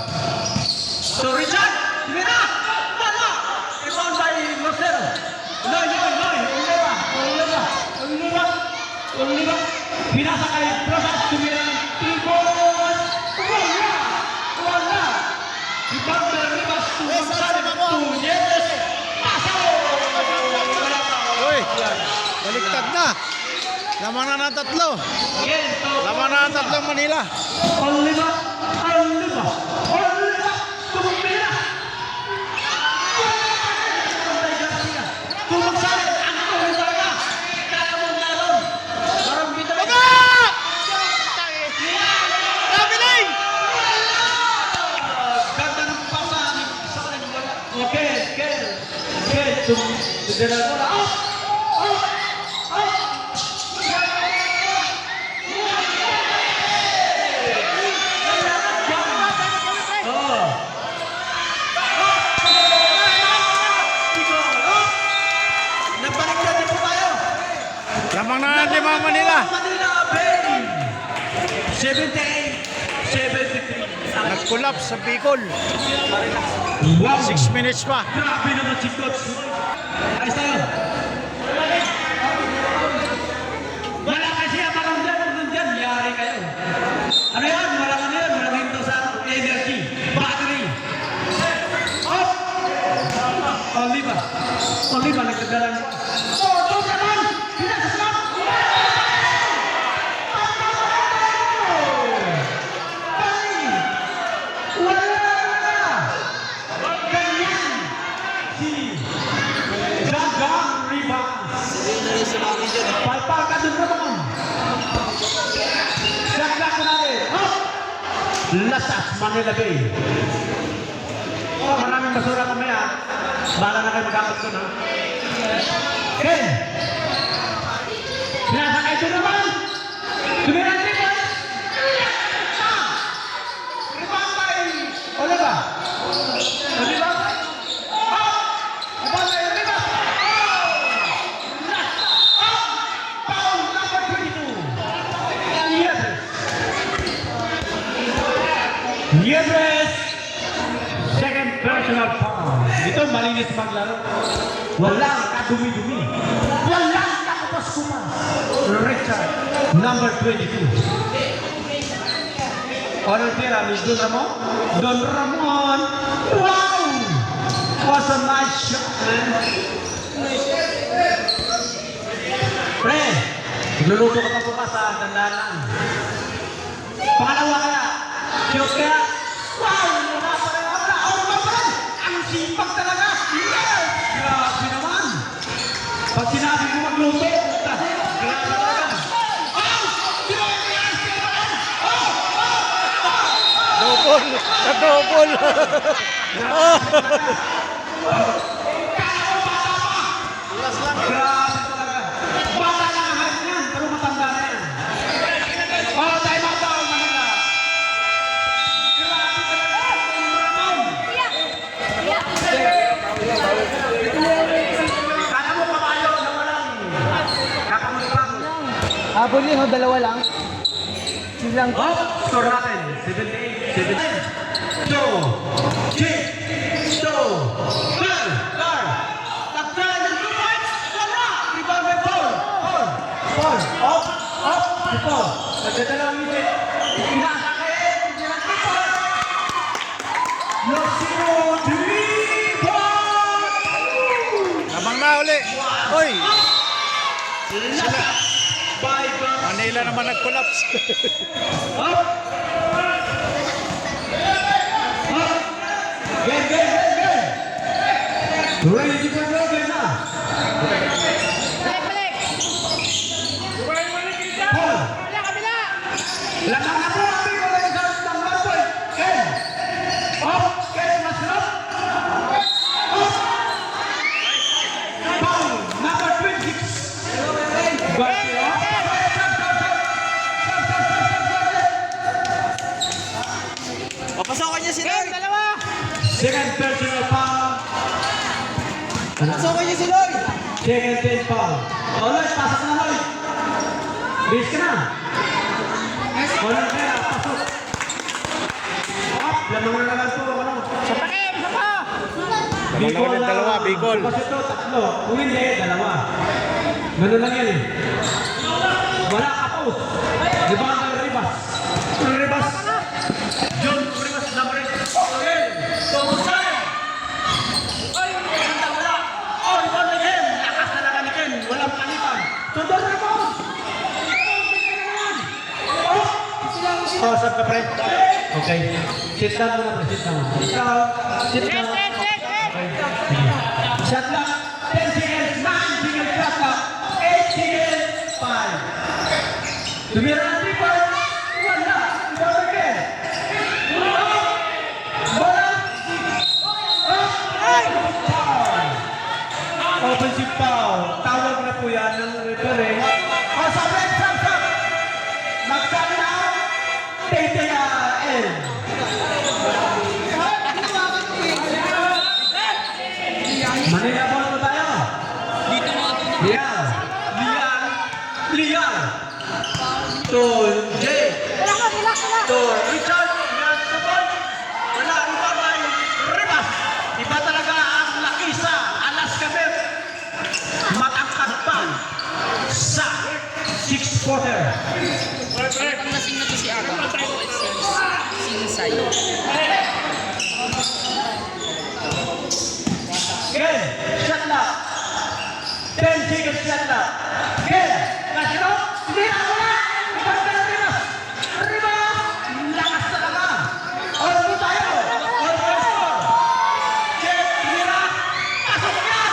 So, Richard! Tumira! Wala! Rebound by Lucero. Oliva. Pinasa kay Brosas. Tumira ng 3 balls. Wala! Rebound by Rivas to Magsalin. Yes! Uy, baliktad na. Lamang na ng tatlo. Lamang na ng tatlong Manila. Oliva. Tumira. Tumagsalin. Ang tuloy talaga. Kaya mo naroon. Parang bitaw. Nabiling! Ganda ng pasa. Okay. Tumira. na 5 Manila. Manila Bay. 78-73. Nag-collapse sa Bicol. Wow. 6 minutes pa. Grabe naman si Coach. Ayos tayo. Wala kasi ang maramdam kung nandyan, yari kayo. Ano yan? Walang ano yan? Walang hinto sa energy. Battery. Up! Oliva. Oliva, nagdadalan mo. Oh, doon naman! Pinasasap! Wala na! Ganyan! Si Gagang Rivas. Palpakan doon naman. Sagdak ko natin. Up! Lasas, Manila Bay. Oh, maraming basura mamaya. Bala na kayo mag-apat doon, ha? Ken! Sinasakay doon naman! Tumiran din, boy! Ribambay! Oliva! Oliva! Up! Ribambay, Oliva! Up! Foul number 22! Niebres! Second personal foul. Ito malinis maglaro. Walang kadumi-dumi. Walang kakupas-kupas. Richard, number 22. Honor tira ni Don Ramon. Don Ramon. Wow! Was a nice shot, man. Pre, nagluluto ka pa bukas sa dandanan. Pangalawa kaya. Shoot kaya. Wow! Ang sipag talaga! Yes! Grabe naman! Pag sinabi ko magluto, grabe talaga! Oh! Double. Na-double. Grabe talaga! Bata lang ang height niyan, pero matanda na yan. Oh, time out daw, Manila! Grabe talaga! Kala mo kabayo na walang kakamuspang. Habol yun, dalawa lang. Silang Oh, score natin. 78, 7. 2, kick, 2, ball, car. Takpan ng 2 points. Wala. Rebound by Paul. Paul. Up. Paul. Nagdadalawang minute. Pinasakit. Losino, 3 points. Lamang na uli. Oy, Sila. By Bang. Manila naman nag-collapse. Up. Game. Ready to go game na. Paul. Lamang na po ang Bicol ay isang number point. Ken. Up. Ken Masrap. Up. Paul. Number 26. Garcia. papasokan niya si Lloyd. Dalawa. Second personal foul. Papasokan niya si Lloyd. Second team foul. O Lloyd, pasok na Lloyd. Base ka na. Walang kaya, pasok. Up, lamang na naman po. Sa takim, sa pa. Lamang na ulit dalawa, Bicol. Kasi ito, tatlo. Kung hindi, dalawa. Ganun lang yan eh. Wala kapos. Di ba ang Ribas? Ribas. John Ribas, number 8. Okay. Tomusan. Ay, wala. Oh, rebound ni Ken. Lakas talaga ni Ken. Walang palitan. Sundon rebound. Oh, sab ka pre. Okay. Sit down muna pre. Sit down. Sit down. Okay. Shot clock. 10 seconds. 9 seconds shot clock. 8 seconds. 5. Tumira na 3 points. Wala. Rebound again. Offensive foul. Tawag na po yan ng referee. O, sabi, stop. Magsabi na, TTL. Manila ball po tayo. Liang. shot na. Ken, Nasiro, hindi ako na. Ibang Pilipinas. Rebound. Lakas talaga. All po tayo. All for score. Ken, tumira. Pasok yan.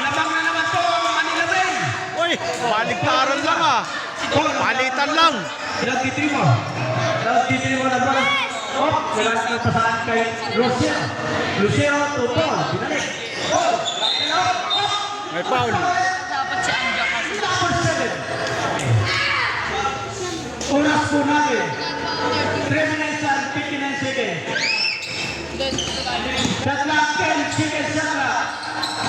Lamang na naman to ang Manila Bay. Uy, baligtaran lang ah. Palitan lang. Nagtitiri mo. Nagtitiri mo na ba? Oh, nagtitiri pa saan kay Lucio. Lucio, tupon. Binalik. Oh, May foul. Dapat si Anja kasi. number 7. Oras po natin. 3 minutes and 59 seconds. Shot clock, 10 seconds shot clock.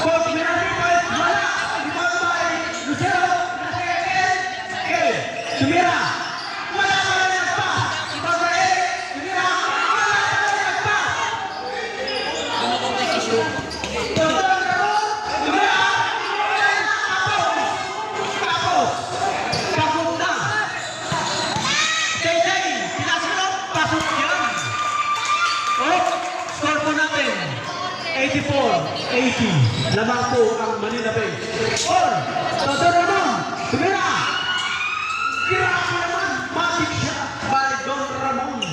Coach, Mirati Point, wala. Rebound by Lucio. Okay, tumira. Wala pa rin ang pass. Rebound by Eric. Tumira. Wala pa rin ang pass. Tumira. Tapos. Tapos na. Tay-tay, pinasunod. Pasok yan. Oh, score po natin. 84-80. Lamang po ang Manila Bay. Or, Totoronon. Tumira. Grabe naman. Magic shot. Balik Don Ramon.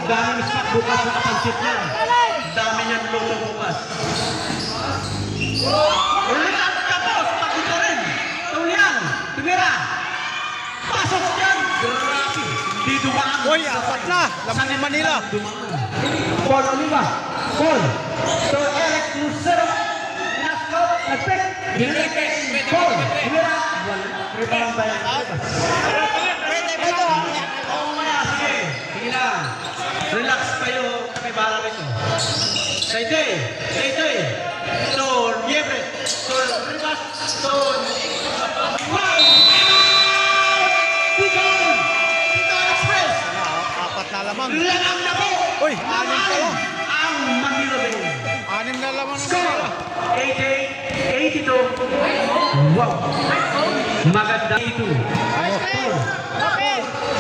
Daming spot bukas sa kapansit niya. Dami niyang loto bukas. Ulit ang kapos. Pagkita rin. Tulian. Tumira. Pasok yan. Grabe. Hindi dumaan. Uy, apat na. Lamang ng Manila. Paul Oliva. Paul. So, Eric Lucero. Nasco. Nagpik. Paul. Tumira. Rebound by sige. Sige lang. Relax kayo. Kami bala rito. Tay-tay. Tay-tay. So, Niebre. So, Rivas. So, wow! Bigol! Bigol Express! Apat na lamang. Langang na po! Uy, anim pa lang. Ang Manila Bay. Anim na lamang ng Score! Manila. 88-82. Wow! Maganda ito.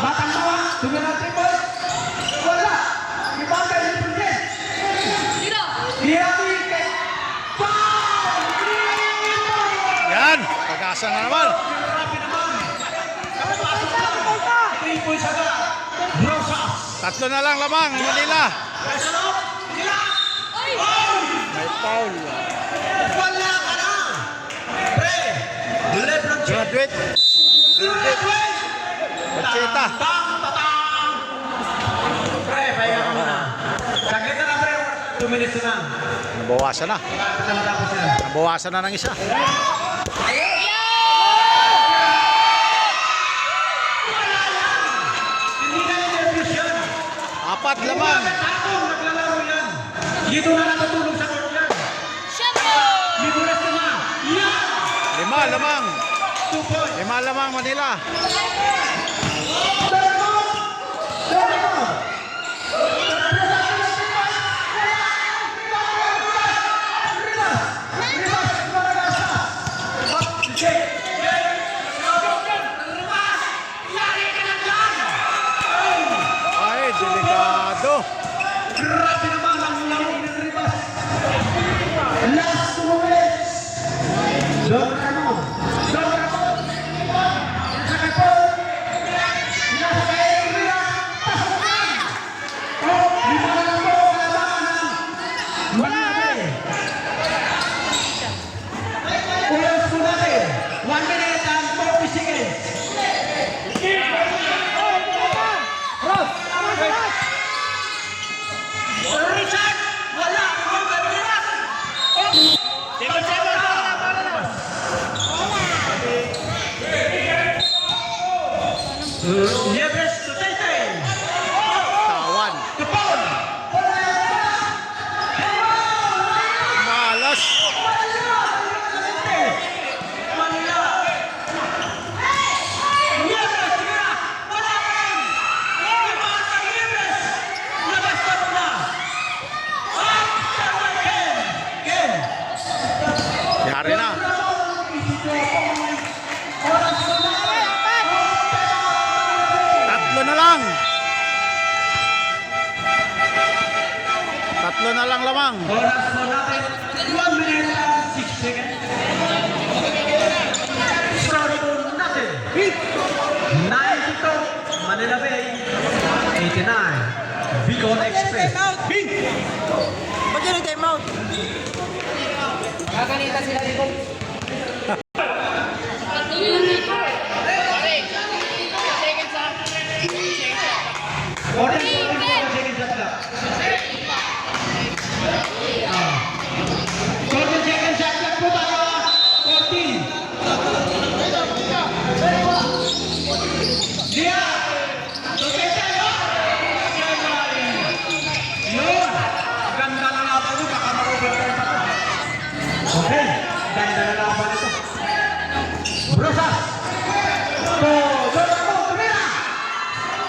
Batang bawa. Tumira 3 points. Wala. Rebound kay Lipunet. Diami kay Paul! Yan, pag-asa na naman. Grabe naman. Pasok lang. 3 points agad. Rosas. Tatlo na lang lamang ng Manila. Kasalop. Nila. May foul. Wala ka na. Pre. Lebron James. Graduate. Graduate. Bacheta. Tang, tatang. Pre, pahinga ka muna. Saglit na lang, pre. 2 minutes na lang. Nabawasan na. Kapit na matapos yan. Nabawasan na ng isa. Hindi na interviews yan. Apat lamang. Atong naglalaro yan. Dito na natutulog sa court yan. Liburas na. Yan. 5 lamang. 2 points. 5 lamang Manila. Ay, delikado. Grabe naman ang laro ng Rivas. Last 2 minutes. Don Ramon. Don Ramon. Nasa kay Paul. Nasa kay Rivas. Pasukan. Oh, lima na lang po ang labanan ng Manila. Oras po natin. 1 minute and 40 seconds. Richard! Wala! Liebres to Tay-Tay! Tawan. To Paul! Malas. Manila! Liebres! Sige na! Wala pa rin! Liebres! Liebres! Labas pa muna! Ken! Ken! Yari na. Tatlo na lang. Tatlo na lang lamang. Oras mo natin, 1 minute and 6 seconds. Manila Bay. 89. Bicol Express. Ba't yun ang time out? Makakanita sila dito. Second shot clock po tayo. 14. Dia. Ganda na laban mo, baka mag-overtime pa to. Okay, ganda na laban ito. Brosas. Tumira.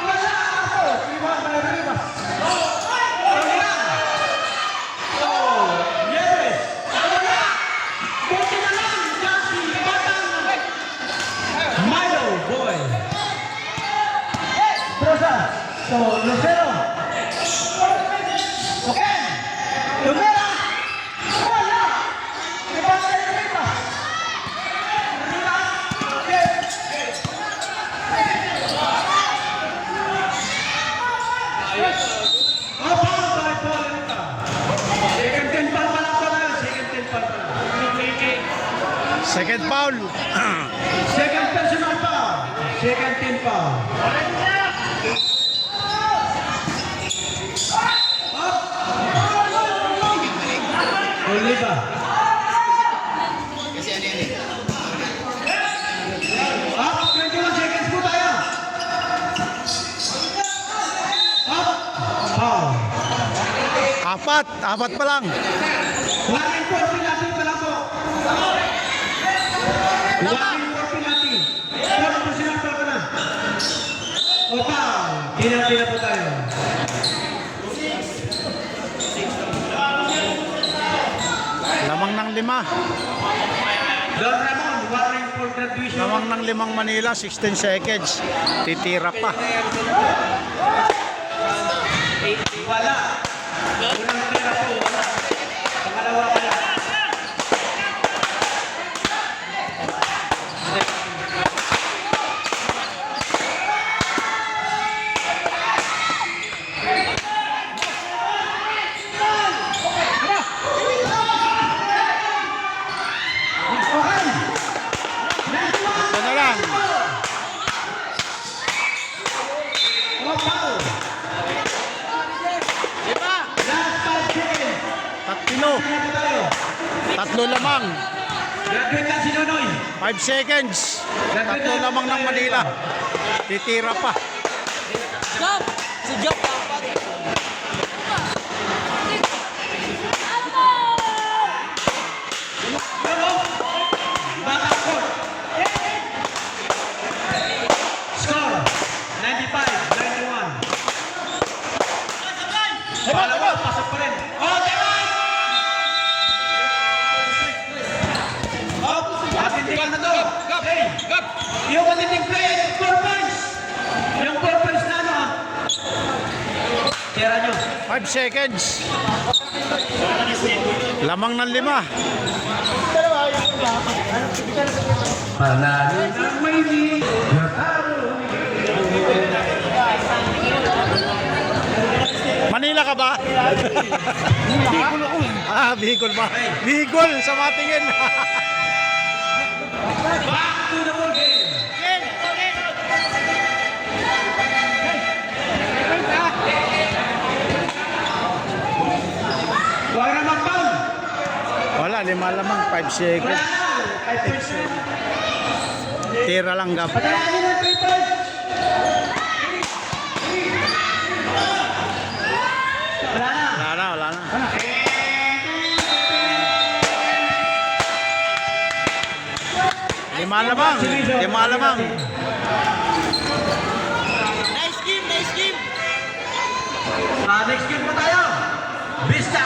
Wala ako. Iwan na rin. Yes. Buti na lang. Jasi. Batang. Milo boy. Brosas. So, Lucero. Okay. Tumira. Wala. Iwan na rin ba? Second foul. Second personal foul. Second team foul. Oliva. Up, 21 seconds po tayo. Up. Foul. Apat pa lang. Walking for penalty pa lang po. Walking for penalty. 4 personal foul pa na. O foul. Penalty na po tayo. Lamang ng 5. Don Ramon, warning for graduation. Lamang ng 5 Manila, 16 seconds. Titira pa. Wala. Unang tira po, wala. Pangalawa pa lang. Ito na lang. O foul. Last 5 seconds. Tatlo. Tira po tayo. Tatlo lamang. Graduate na si Nonoy. 5 seconds. Tatlo lamang ng Manila. Titira pa. Job! Si Job dapat. Bata court. Score 95-91. Pangalawa, pasok pa rin. Oh, tama! Up! Matinding na to. Hey! Yung matinding play, 4 points. Yung 4 points na ano. Tira nyo. 5 seconds. Lamang ng 5. Panalo ng may di. Manila ka ba? Bicol ako. Bicol ba? Bicol sa Matingin. Back to the ball game. Huwag na mag-foul. Wala, 5 lamang, 5 seconds. Tira lang gap. Patalanin ng 3 points. Wala na. Wala na. Lima lamang. Nice game, nice game. Next game pa tayo. Vista